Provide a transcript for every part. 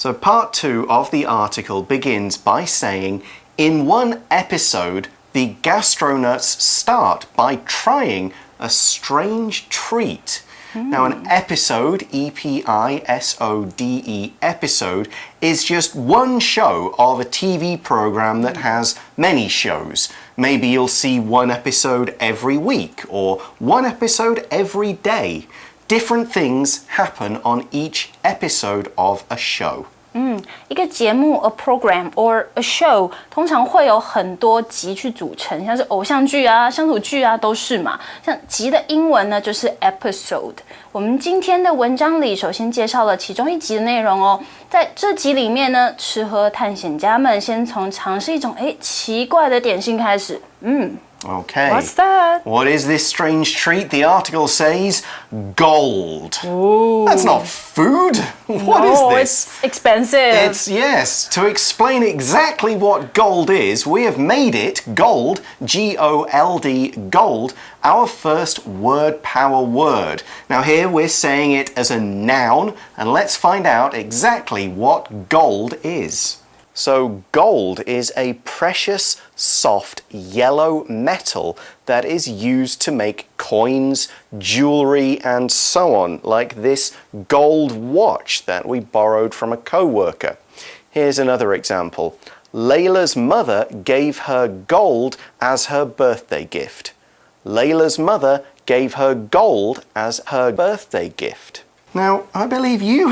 So part 2 of the article begins by saying, in one episode, the gastronauts start by trying a strange treat. Now, an episode, E-P-I-S-O-D-E, episode, is just one show of a TV program that has many shows. Maybe you'll see one episode every week or one episode every day. Different things happen on each episode of a show. 一个节目 a program or a show 通常会有很多集去组成，像是偶像剧啊、乡土剧啊都是嘛。像集的英文呢就是 episode。我们今天的文章里首先介绍了其中一集的内容哦。在这集里面呢，吃喝探险家们先从尝试一种奇怪的点心开始。Okay. What's that? What is this strange treat? The article says gold. Ooh. That's not food. What is this? It's expensive. Yes. To explain exactly what gold is, we have made it, gold, G-O-L-D, gold, our first word power word. Now here we're saying it as a noun, and let's find out exactly what gold is. So gold is a precious, soft, yellow metal that is used to make coins, jewelry, and so on, like this gold watch that we borrowed from a co-worker. Here's another example. Layla's mother gave her gold as her birthday gift. Layla's mother gave her gold as her birthday gift. Now, I believe you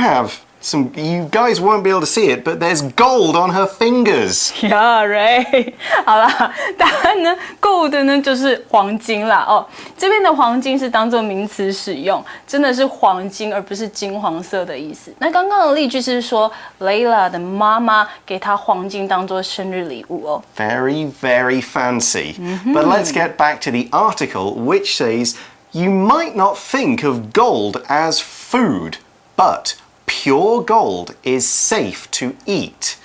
guys won't be able to see it, but there's gold on her fingers. Yeah, right. 好啦，答案呢 ，gold 呢就是黄金啦。哦，这边的黄金是当作名词使用，真的是黄金，而不是金黄色的意思。那刚刚的例句是说 ，Layla 的妈妈给她黄金当作生日礼物哦。Very, very fancy. But let's get back to the article, which says, you might not think of gold as food, but pure gold is safe to eat.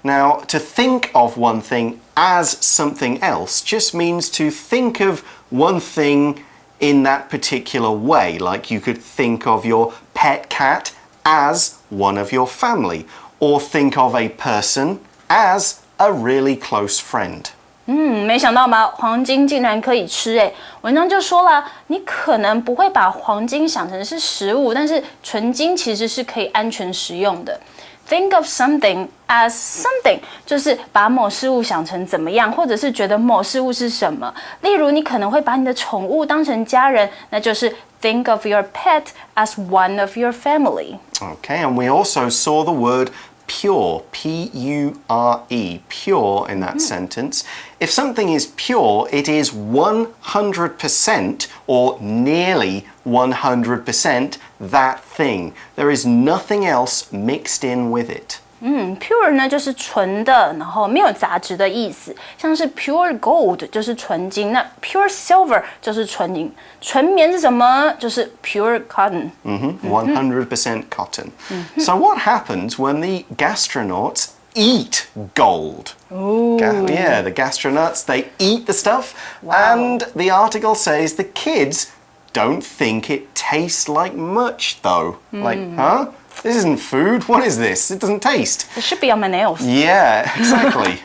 Now, to think of one thing as something else just means to think of one thing in that particular way. Like you could think of your pet cat as one of your family, or think of a person as a really close friend. 没想到吧，黄金竟然可以吃诶。文章就说了，你可能不会把黄金想成是食物，但是纯金其实是可以安全食用的。Think of something as something， 就是把某事物想成怎么样，或者是觉得某事物是什么。例如，你可能会把你的宠物当成家人，那就是 think of your pet as one of your family. Okay, and we also saw the word pure, P-U-R-E, pure in that sentence. If something is pure, it is 100% or nearly 100% that thing. There is nothing else mixed in with it. Pure 呢就是纯的，然后没有杂质的意思，像是 pure gold 就是纯金，那 pure silver 就是纯银。纯棉是什么？就是 pure cotton. 100% cotton. So what happens when the gastronauts eat gold? Yeah, the gastronauts, they eat the stuff, and the article says the kids don't think it tastes like much though. Like, huh? This isn't food. What is this? It doesn't taste. It should be on my nails. Yeah, exactly.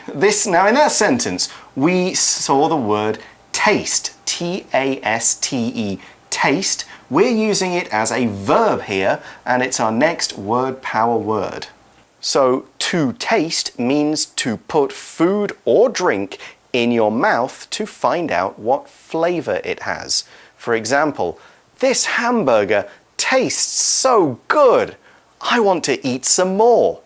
Now in that sentence, we saw the word taste, T-A-S-T-E, taste. We're using it as a verb here, and it's our next word power word. So, to taste means to put food or drink in your mouth to find out what flavor it has. For example, this hamburger tastes so good. I want to eat some more.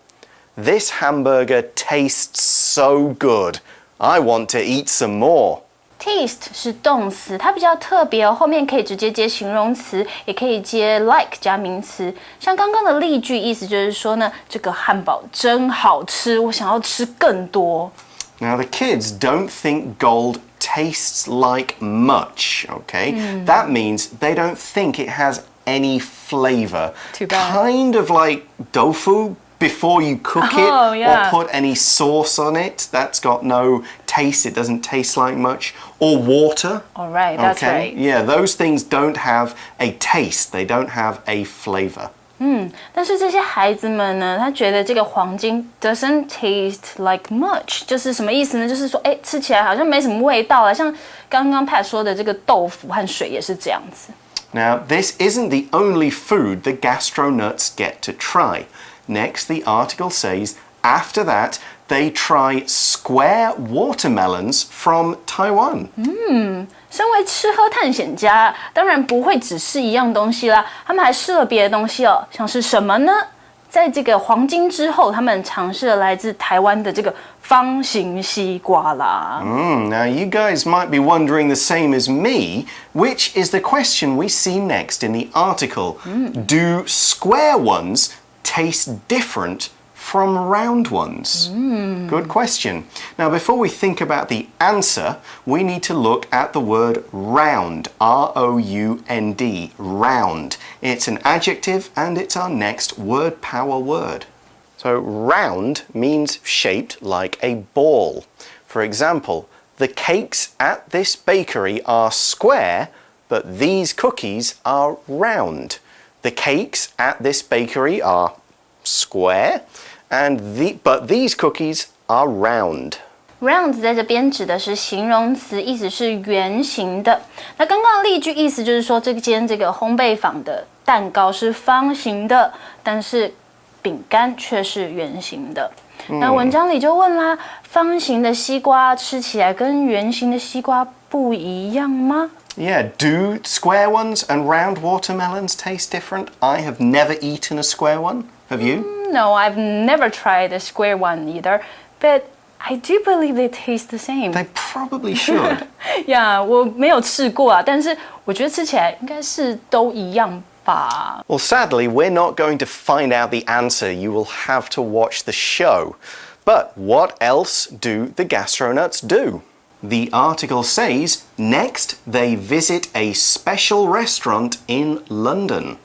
This hamburger tastes so good. I want to eat some more. Taste 是动词，它比较特别哦，后面可以直接接形容词，也可以接 like 加名词。像刚刚的例句，意思就是说呢，这个汉堡真好吃，我想要吃更多。Now the kids don't think gold tastes like much, okay? That means they don't think it has any flavor. Too bad. Kind of like tofu before you cook it or put any sauce on it. That's got no taste. It doesn't taste like much. Or water. All right, that's right. Yeah, those things don't have a taste. They don't have a flavor. 但是这些孩子们呢，他觉得这个黄金 doesn't taste like much， 就是什么意思呢？就是说，吃起来好像没什么味道啊。像刚刚 Pat 说的这个豆腐和水也是这样子。Now, this isn't the only food the gastronuts get to try. Next, the article says, after that, they try square watermelons from Taiwan. 身为吃喝探险家，当然不会只试一样东西啦，他们还试了别的东西哦，像是什么呢？在这个黄金之后，他们尝试了来自台湾的这个方形西瓜啦。Now, you guys might be wondering the same as me, which is the question we see next in the article. Do square ones taste different from round ones? Good question. Now, before we think about the answer, we need to look at the word round, R-O-U-N-D, round. It's an adjective and it's our next word power word. So, round means shaped like a ball. For example, the cakes at this bakery are square, but these cookies are round. The cakes at this bakery are square, but these cookies are round. Round 在这边指的是形容词，意思是圆形的。那刚刚的例句意思就是说，这间这个烘焙坊的蛋糕是方形的，但是饼干却是圆形的。那文章里就问啦，方形的西瓜吃起来跟圆形的西瓜不一样吗？ Yeah, do square ones and round watermelons taste different? I have never eaten a square one. Have you? No, I've never tried a square one either, but I do believe they taste the same. They probably should. Yeah, 我没有吃过啊，但是我觉得吃起来应该是都一样吧。Well, sadly, we're not going to find out the answer. You will have to watch the show. But what else do the gastronuts do? The article says, next they visit a special restaurant in London.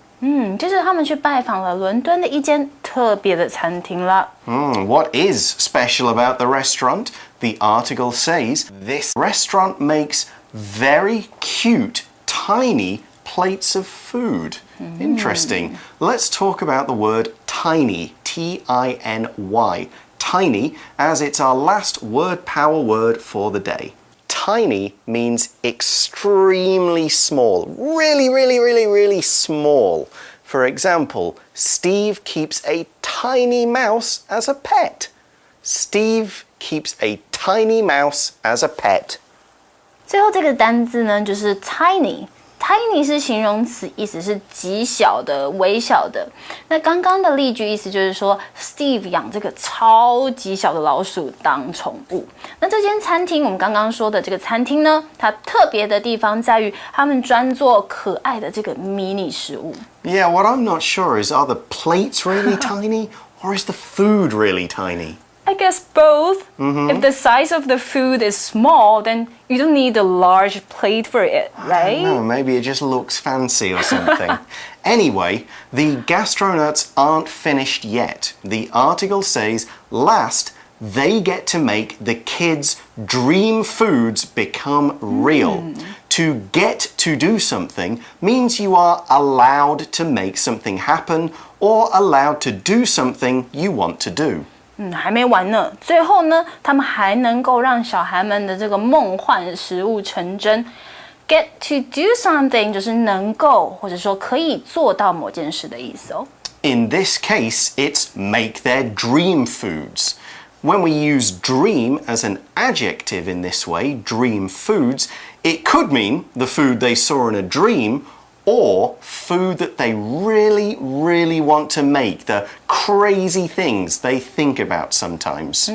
接着他们去拜访了伦敦的一间特别的餐厅了。What is special about the restaurant? The article says, this restaurant makes very cute, tiny plates of food. Interesting. Let's talk about the word tiny, T-I-N-Y. Tiny, as it's our last word power word for the day. Tiny means extremely small, really small. For example, Steve keeps a tiny mouse as a pet. Steve keeps a tiny mouse as a pet. 最后这个单字呢，就是 tiny。Tiny 是形容词，意思是极小的、微小的。那刚刚的例句意思就是说 ，Steve 养这个超级小的老鼠当宠物。那这间餐厅，我们刚刚说的这个餐厅呢，它特别的地方在于，他们专做可爱的这个迷你食物。Yeah, what I'm not sure is, are the plates really tiny, or is the food really tiny? I guess both. If the size of the food is small, then you don't need a large plate for it, right? No, maybe it just looks fancy or something. Anyway, the gastronuts aren't finished yet. The article says, last, they get to make the kids' dream foods become real. To get to do something means you are allowed to make something happen or allowed to do something you want to do. 还没完呢。最后呢，他们还能够让小孩们的这个梦幻食物成真。Get to do something 就是能够或者说可以做到某件事的意思哦。In this case, it's make their dream foods. When we use dream as an adjective in this way, dream foods, it could mean the food they saw in a dream or food that they really want to make, the crazy things they think about sometimes.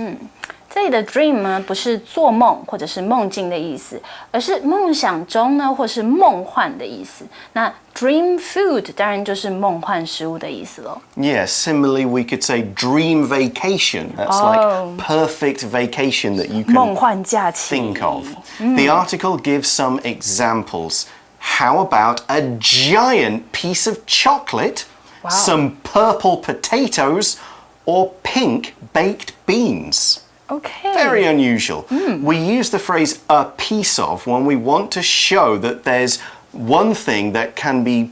这里的 dream 呢，不是做梦或者是梦境的意思，而是梦想中呢，或是梦幻的意思。那 dream food 当然就是梦幻食物的意思咯。Yeah, similarly, we could say dream vacation. That's like perfect vacation that you can 梦幻假期 think of. The article gives some examples. How about a giant piece of chocolate, some purple potatoes, or pink baked beans? Okay. Very unusual. We use the phrase a piece of when we want to show that there's one thing that can be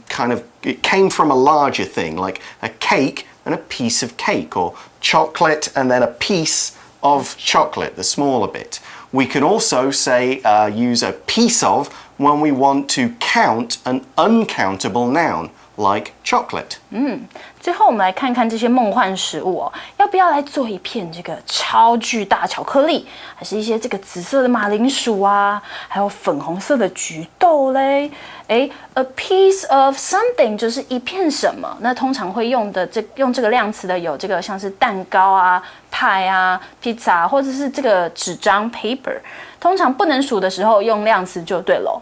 it came from a larger thing, like a cake and a piece of cake, or chocolate and then a piece of chocolate, the smaller bit. We can also say use a piece of when we want to count an uncountable noun, like chocolate. 最后我们来看看这些梦幻食物哦，要不要来做一片这个超巨大巧克力，还是一些这个紫色的马铃薯啊，还有粉红色的菊豆嘞？A piece of something 就是一片什么？那通常会用这个量词的有这个像是蛋糕啊、派啊、披萨，或者是这个纸张 paper。通常不能数的时候用量词就对咯。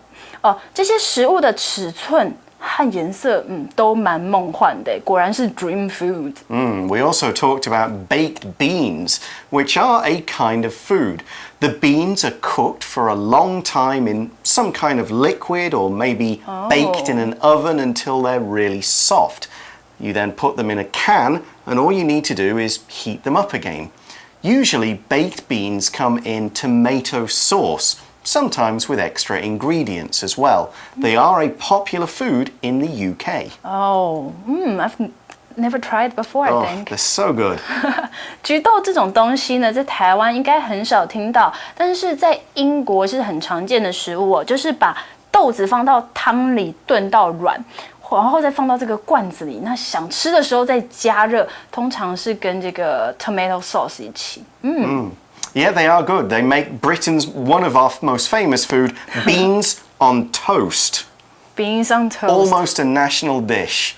这些食物的尺寸和颜色，都蛮梦幻的，果然是 dream food. We also talked about baked beans, which are a kind of food. The beans are cooked for a long time in some kind of liquid or maybe baked in an oven until they're really soft. You then put them in a can and all you need to do is heat them up again. Usually baked beans come in tomato sauce, sometimes with extra ingredients as well. They are a popular food in the UK. I've never tried before, I think. They're so good. 菊豆这种东西呢，在台湾应该很少听到，但是在英国是很常见的食物哦，就是把豆子放到汤里炖到软，然后再放到这个罐子里，那想吃的时候再加热，通常是跟这个 tomato sauce 一起。Yeah, they are good. They make Britain's one of our most famous food, beans on toast. Beans on toast. Almost a national dish.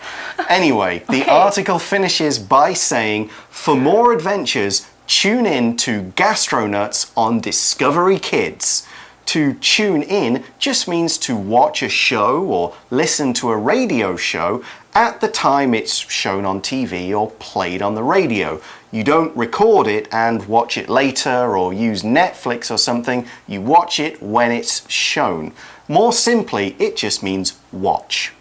Anyway, the article finishes by saying, for more adventures, tune in to Gastronuts on Discovery Kids. To tune in just means to watch a show or listen to a radio show at the time it's shown on TV or played on the radio. You don't record it and watch it later or use Netflix or something. You watch it when it's shown. More simply, it just means watch.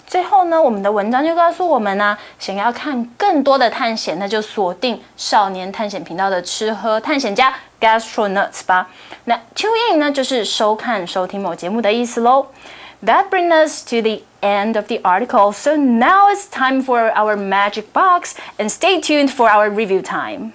最后呢，我们的文章就告诉我们呢，想要看更多的探险，那就锁定少年探险频道的吃喝探险家 Gastronuts 吧。那 tune in 呢，就是收看、收听某节目的意思咯。That brings us to the end of the article. So now it's time for our magic box, and stay tuned for our review time.